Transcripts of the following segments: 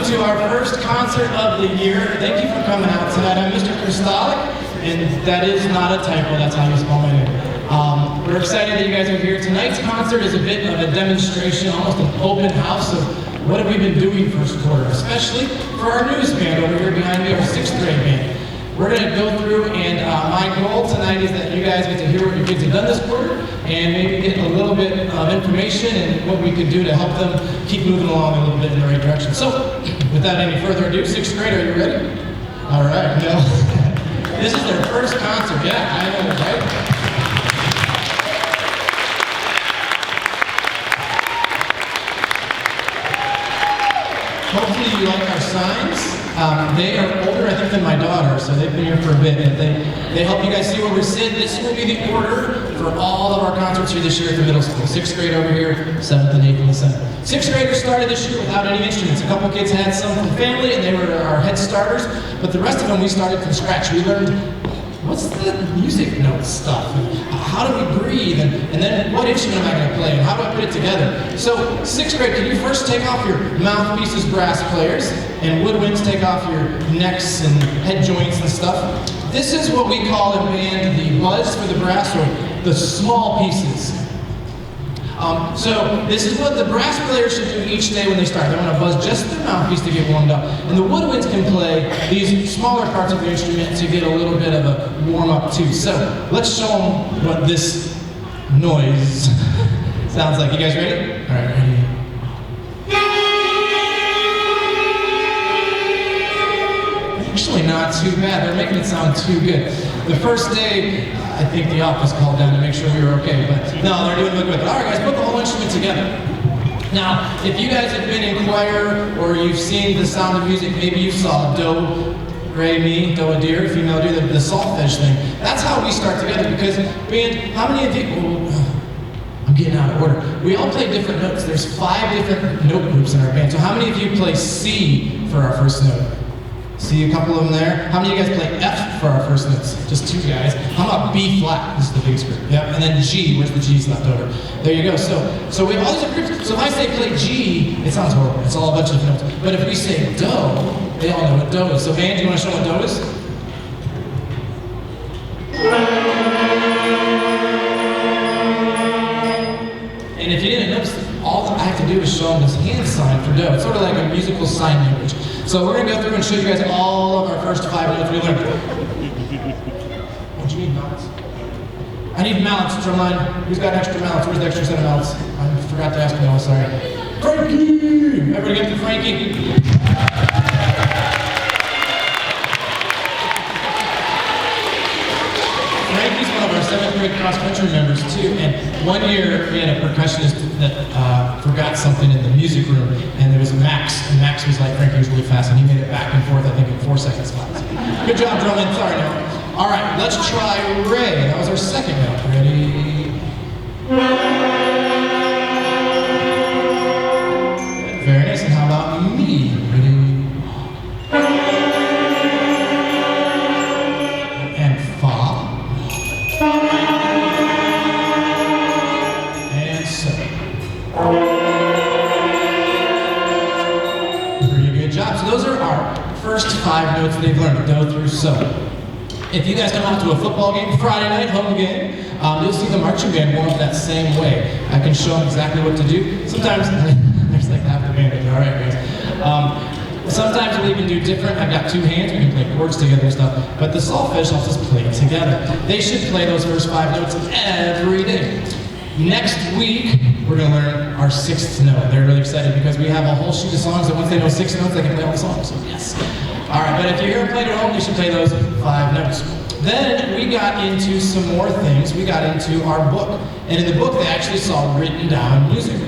to our first concert of the year. Thank you for coming out tonight. I'm Mr. Kristalik, and that is not a typo, that's how you spell my name. We're excited that you guys are here. Tonight's concert is a bit of a demonstration, almost an open house of what have we been doing first quarter, especially for our newest band over here behind me, our 6th grade band. We're going to go through, and my goal tonight is that you guys get to hear what your kids have done this quarter, and maybe get a little bit of information and what we could do to help them keep moving along a little bit in the right direction. So, without any further ado, 6th grade, are you ready? All right, no. This is their first concert, yeah, I know, right? Hopefully you like our signs. They are older, I think, than my daughter, so they've been here for a bit, but they help you guys see where we're sitting. This will be the order for all of our concerts here this year at the middle school. 6th grade over here, 7th and 8th in the center. 6th graders started this year without any instruments. A couple kids had some from family, and they were our head starters, but the rest of them we started from scratch. We learned, what's the music note stuff? How do we breathe? And then what instrument am I going to play? And how do I put it together? So, 6th grade, can you first take off your mouthpieces, brass players, and woodwinds take off your necks and head joints and stuff? This is what we call in band the buzz for the brass, or the small pieces. So this is what the brass players should do each day when they start. They want to buzz just their mouthpiece to get warmed up. And the woodwinds can play these smaller parts of the instrument to get a little bit of a warm up too. So let's show them what this noise sounds like. You guys ready? All right, ready? Actually not too bad. They're making it sound too good. The first day, I think the office called down to make sure we were okay, but no, they're doing good. All right, guys, put the whole instrument together. Now, if you guys have been in choir or you've seen The Sound of Music, maybe you saw do, re, mi, do, a deer, female deer, the solfege thing. That's how we start together because, man, how many of you, I'm getting out of order. We all play different notes. There's 5 different note groups in our band. So how many of you play C for our first note? See a couple of them there. How many of you guys play F for our first notes? Just 2 guys. How about B flat? This is the biggest group. Yep. And then G. Where's the G's left over? There you go. So we have all these groups. So if I say play G, it sounds horrible. It's all a bunch of notes. But if we say do, they all know what do is. So Van, do you want to show what do is? And if you didn't notice, all I have to do is show them this hand sign for do. It's sort of like a musical sign language. So we're going to go through and show you guys all of our first 5 notes we learned. Oh, do you need mallets? I need mallets, drumline. Who's got extra mallets? Where's the extra set of mallets? I forgot to ask you all, sorry. Frankie! Everybody get to Frankie? Frankie's one of our 7th grade cross-country members too, and one year we had a percussionist that forgot something in the music room, and there was Max, and Max was like, Frankie was really fast, and he made it back and forth, I think, in 4 seconds flat. Good job, drumline, sorry now. All right, let's try Ray. That was our second note. Ready? Very nice, and how about me? Ready? And Fa. And So. Pretty good job. So those are our first 5 notes they've learned, do through so. If you guys come out to a football game, Friday night, home game, you'll see the marching band warm up that same way. I can show them exactly what to do. Sometimes, there's like half the band, all right guys. Sometimes we even do different. I've got 2 hands, we can play chords together and stuff, but the solfege helps us play together. They should play those first 5 notes every day. Next week, we're going to learn our 6th note. They're really excited because we have a whole sheet of songs that once they know 6 notes, they can play all the songs, so yes. All right, but if you're here and played at home, you should play those 5 notes. Then we got into some more things. We got into our book. And in the book, they actually saw written down music.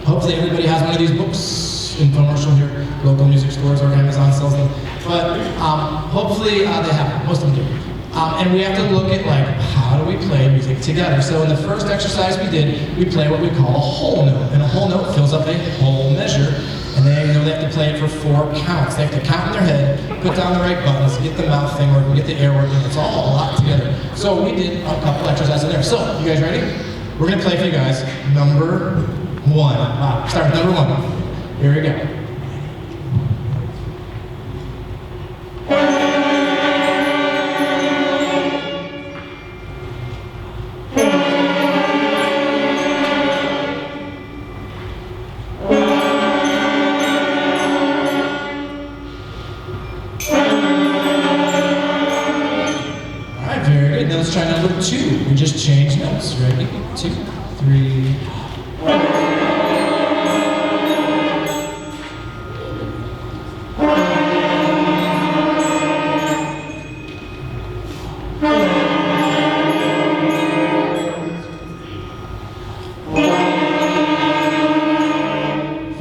Hopefully everybody has one of these books. Infomercial here, local music stores or Amazon sells them. But hopefully they have, most of them do. And we have to look at like, how do we play music together? So in the first exercise we did, we play what we call a whole note. And a whole note fills up a whole measure. And they know they have to play it for 4 counts. They have to count in their head, put down the right buttons, get the mouth thing working, get the air working. It's all a lot together. So we did a couple exercises there. So, you guys ready? We're going to play for you guys. Number 1. Start with number 1. Here we go. Great, now let's try number 2. We just changed notes. Ready? 2, 3.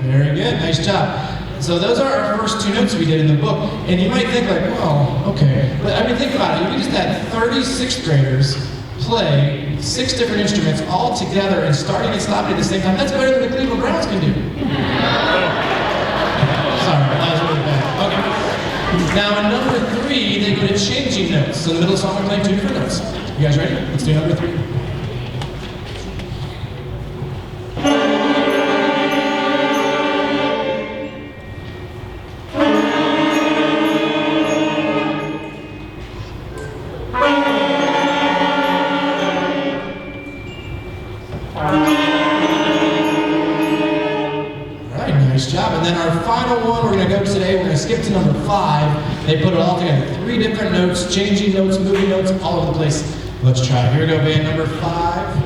Very good, nice job. So those are our first 2 notes we did in the book. And you might think like, well, okay. But I mean, think about it. We just had 30 6th graders play 6 different instruments all together and starting and stopping at the same time. That's better than the Cleveland Browns can do. Sorry, that was really bad. Okay. Now in number 3, they go to changing notes. So in the middle of the song, we're playing 2 different notes. You guys ready? Let's do number 3. Nice job. And then our final one we're going to go today, we're going to skip to number 5. They put it all together. 3 different notes, changing notes, moving notes, all over the place. Let's try it. Here we go, band number 5.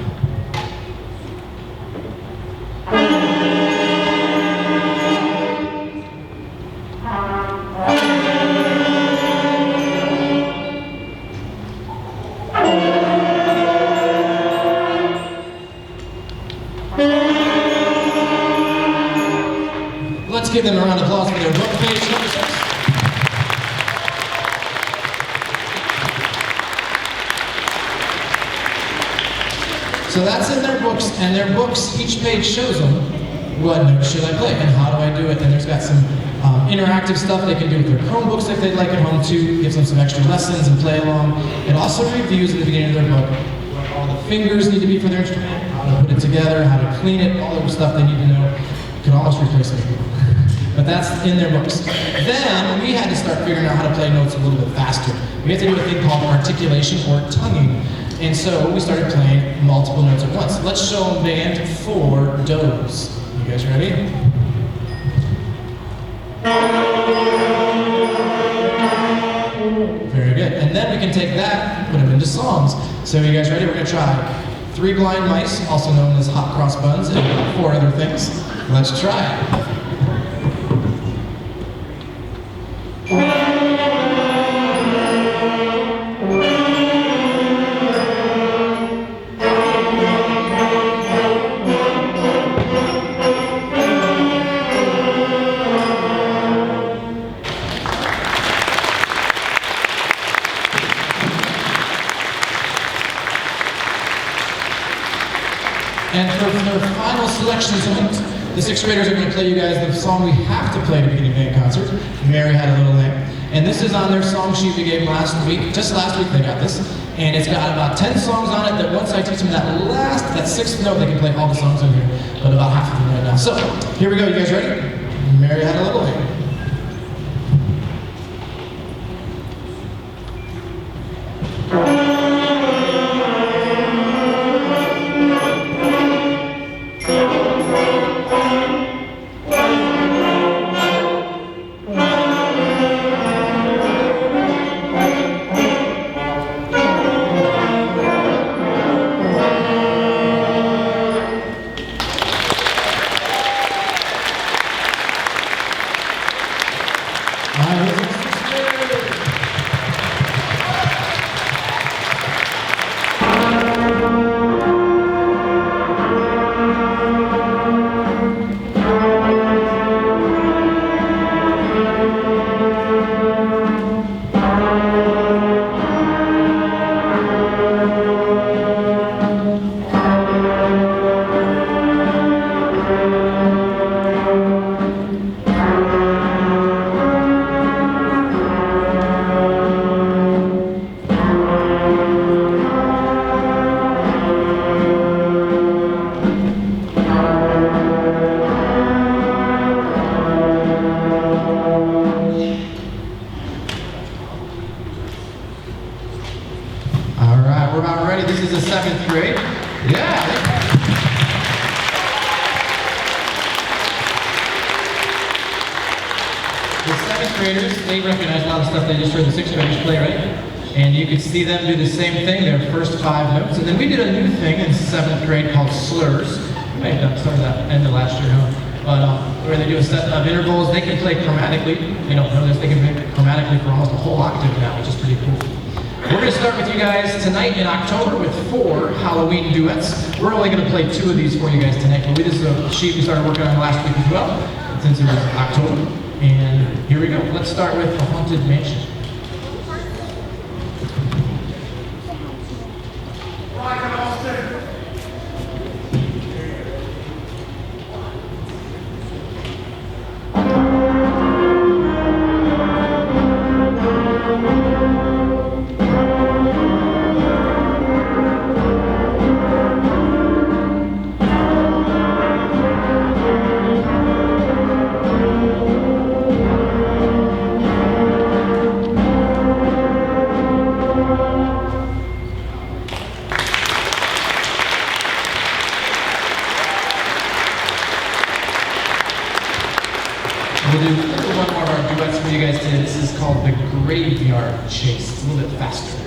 Let's give them a round of applause for their book, page number 6. So that's in their books, and their books, each page shows them what notes should I play and how do I do it. And there's got some interactive stuff they can do with their Chromebooks if they'd like at home too. Gives them some extra lessons and play along. It also reviews in the beginning of their book what all the fingers need to be for their instrument, how to put it together, how to clean it, all the stuff they need to know. You can almost replace it. But that's in their books. Then we had to start figuring out how to play notes a little bit faster. We had to do a thing called articulation or tonguing. And so we started playing multiple notes at once. Let's show them band 4 does. You guys ready? Very good. And then we can take that and put them into songs. So you guys ready? We're going to try 3 Blind Mice, also known as Hot Cross Buns, and 4 other things. Let's try it. And for their final selection songs, the 6th graders are going to play you guys the song we have to play at the beginning of band concert, Mary Had a Little Lamb. And this is on their song sheet we gave last week. Just last week they got this. And it's got about 10 songs on it that once I teach them that 6th note, they can play all the songs in here, but about half of them right now. So, here we go. You guys ready? Mary Had a Little Lamb. We're about ready. This is the 7th grade. Yeah. The 7th graders, they recognize a lot of stuff they just heard the 6th graders play, right? And you could see them do the same thing, their first 5 notes. And then we did a new thing in 7th grade called slurs. We may have done some of that end of last year, huh? But where they do a set of intervals. They can play chromatically. You don't know this, they can play chromatically for almost a whole octave now, which is pretty cool. We're going to start with you guys tonight in October with 4 Halloween duets. We're only going to play 2 of these for you guys tonight, but this is a sheet we started working on last week as well, since it was October. And here we go. Let's start with The Haunted Mansion. We'll do one more of our duets for you guys today. This is called The Graveyard Chase. It's a little bit faster.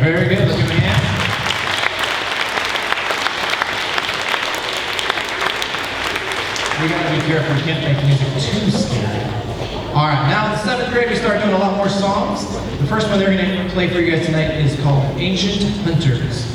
Very good. Let's give him a hand. We gotta be careful. We can't make music too scary. All right. Now in the 7th grade, we start doing a lot more songs. The first one they're going to play for you guys tonight is called Ancient Hunters.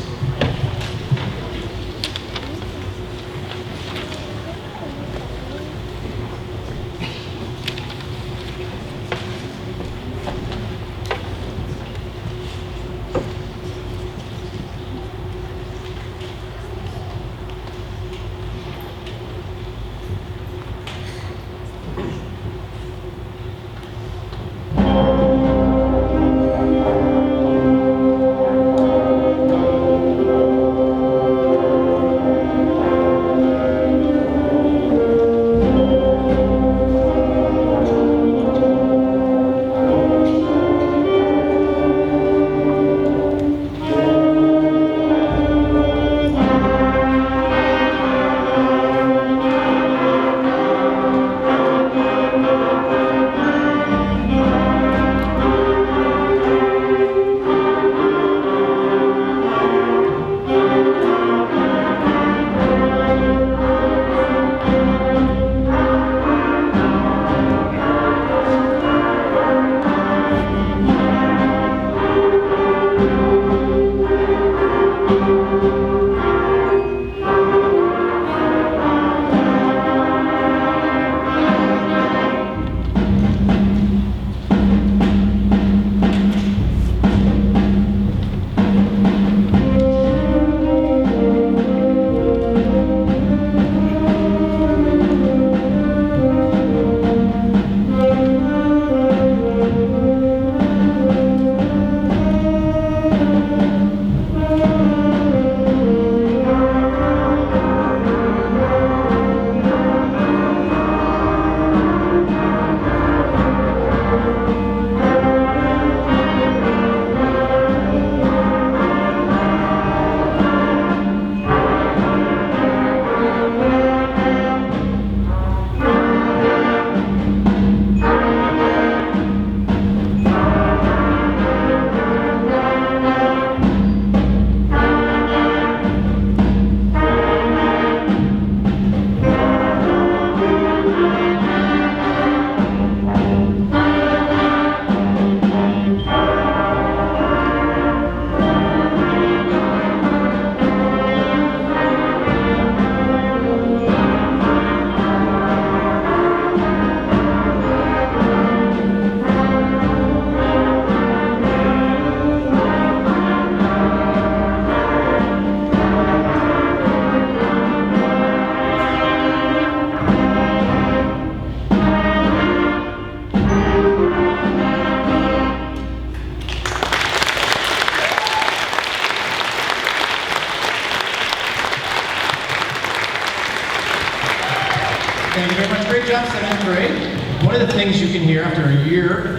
Thank you very much. Great job, 7th grade. One of the things you can hear after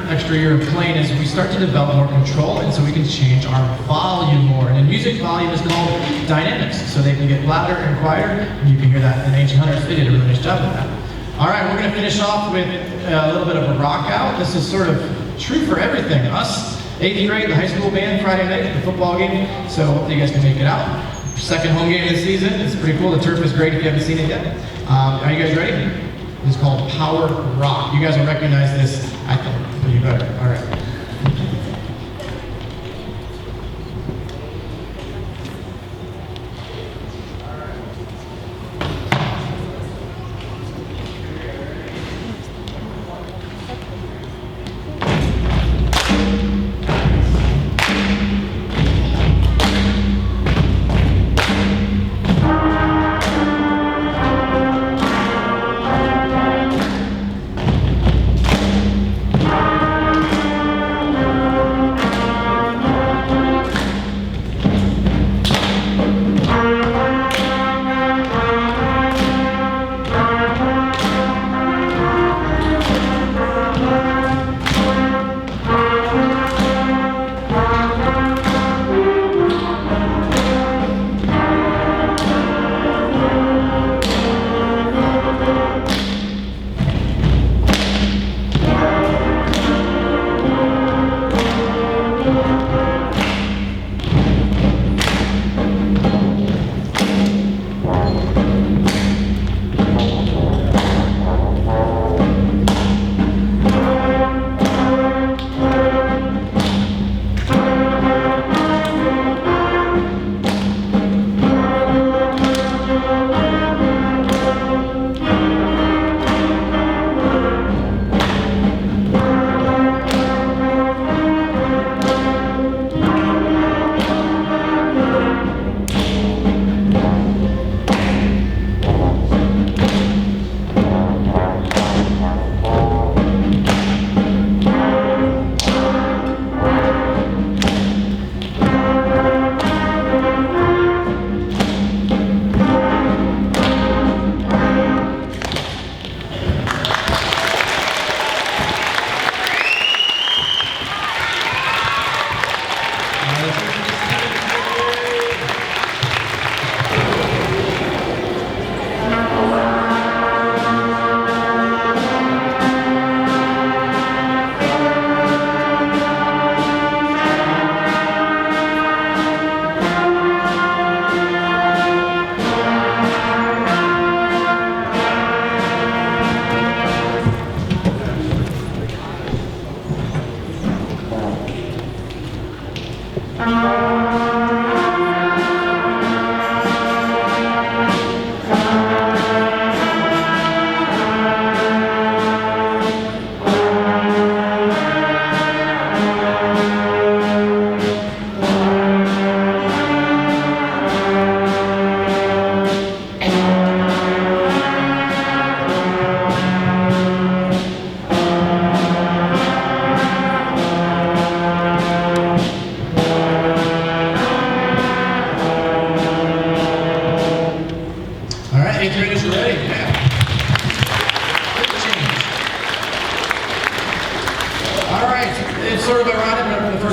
extra year of playing is we start to develop more control, and so we can change our volume more. And in music, volume is called dynamics, so they can get louder and quieter, and you can hear that in Ancient Hunters. They did a really nice job with that. All right, we're going to finish off with a little bit of a rock out. This is sort of true for everything. Us, 8th grade, the high school band, Friday night, the football game, so hopefully you guys can make it out. Second home game of the season. It's pretty cool. The turf is great if you haven't seen it yet. Are you guys ready? It's called Power Rock. You guys will recognize this, I think, but you better. All right.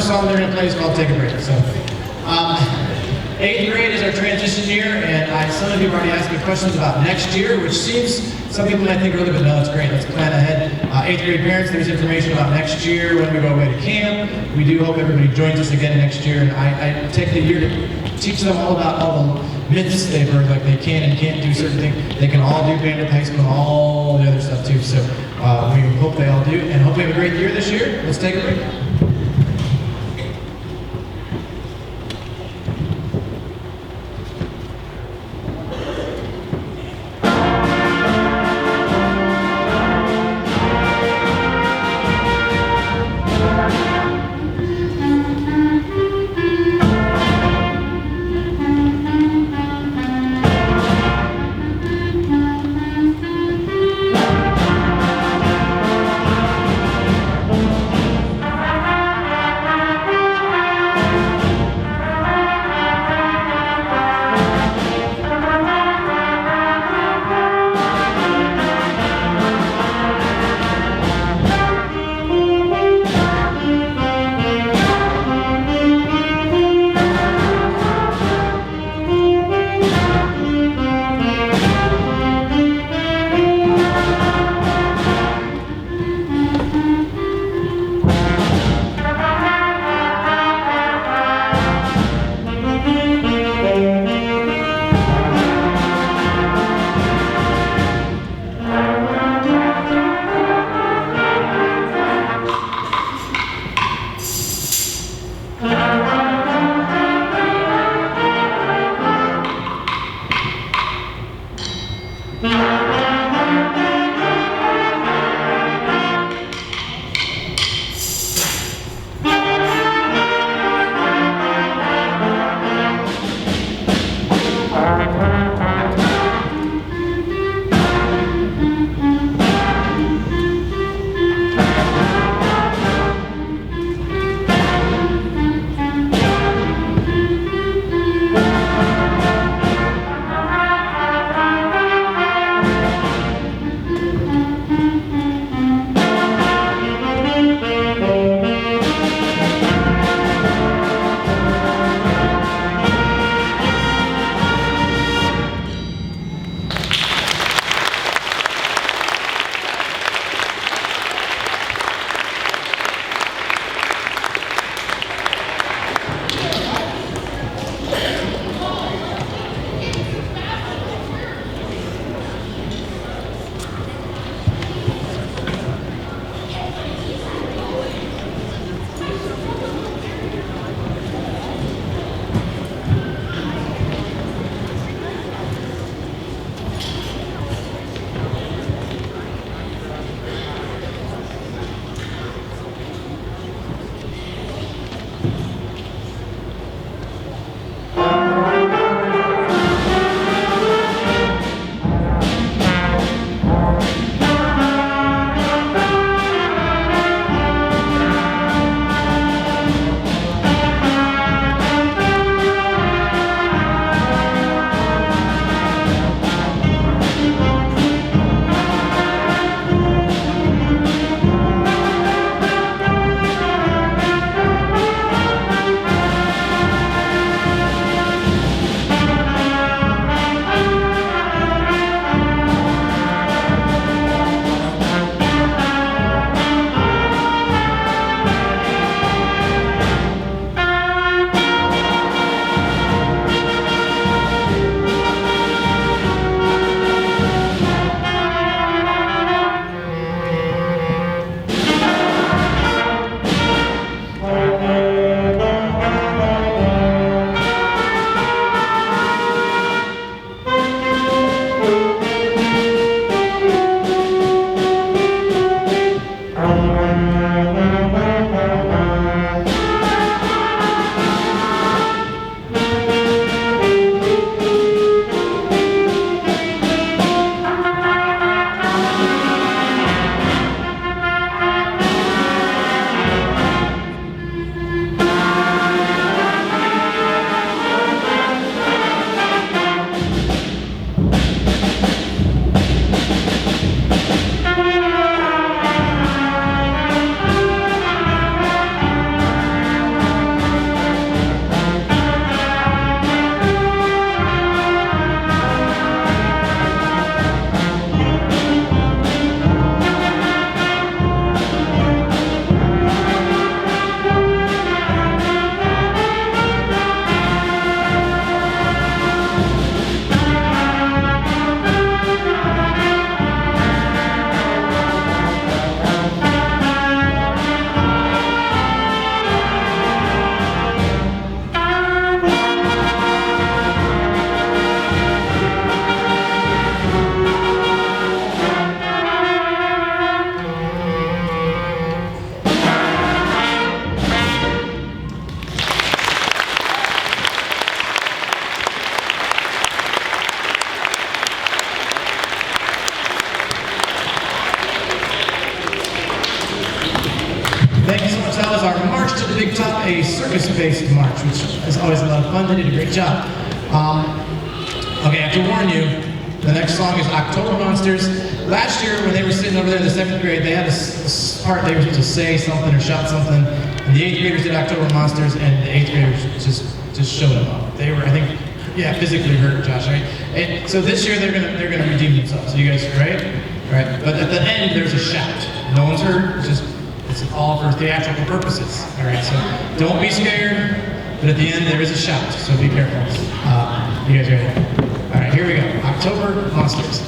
song they're going to play is called Take a Break. So, 8th grade is our transition year, and some of you have already asked me questions about next year, which seems, some people might think early, but no, it's great, let's plan ahead. 8th grade parents, there's information about next year, when we go away to camp. We do hope everybody joins us again next year, and I take the year to teach them all about all the myths they've heard, like they can and can't do certain things. They can all do band at high school and all the other stuff too, so we hope they all do, and hope they have a great year this year. Let's take a break. circus-based march, which is always a lot of fun. They did a great job. Okay, I have to warn you, the next song is October Monsters. Last year, when they were sitting over there in the 7th grade, they had this part they were supposed to say something or shout something. And the 8th graders did October Monsters, and the 8th graders just showed them up. They were, I think, yeah, physically hurt, Josh, right? And so this year they're gonna redeem themselves. So you guys, right? Right. But at the end, there's a shout. No one's hurt. It's all for theatrical purposes. All right. So don't be scared. But at the end, there is a shout. So be careful. You guys ready? All right. Here we go. October Monsters.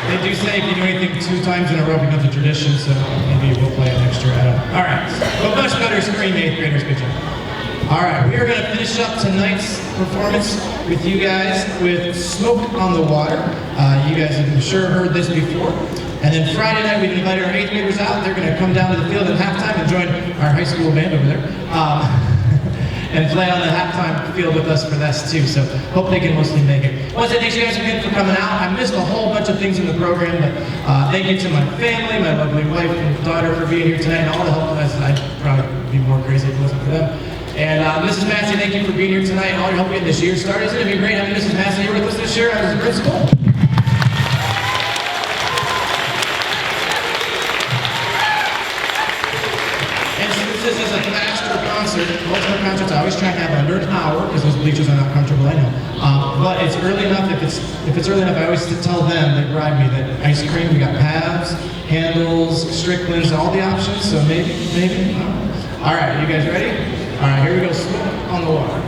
They do say if you do anything 2 times in a row, it becomes a tradition, so maybe we'll play it next year. I don't know. All right. But much better scream, 8th graders. Good job. All right. We are going to finish up tonight's performance with you guys with Smoke on the Water. You guys have, I'm sure, heard this before. And then Friday night, we've invited our 8th graders out. They're going to come down to the field at halftime and join our high school band over there. And play on the halftime field with us for this too. So hope they can mostly make it. Once again, thanks you guys again for coming out. I missed a whole bunch of things in the program, but thank you to my family, my lovely wife and daughter for being here tonight, and all the help. I'd probably be more crazy if it wasn't for them. And Mrs. Massey, thank you for being here tonight and all your help getting this year started. Isn't it been great having Mrs. Massey here with us this year as a principal? This is a faster concert. Most of the concerts I always try to have under an hour because those bleachers are not comfortable, I know. But it's early enough. If it's early enough, I always tell them, they bribe me, that ice cream, we got Pabs, Handles, Strickland's, all the options. So maybe. All right, you guys ready? All right, here we go. Smoke on the Water.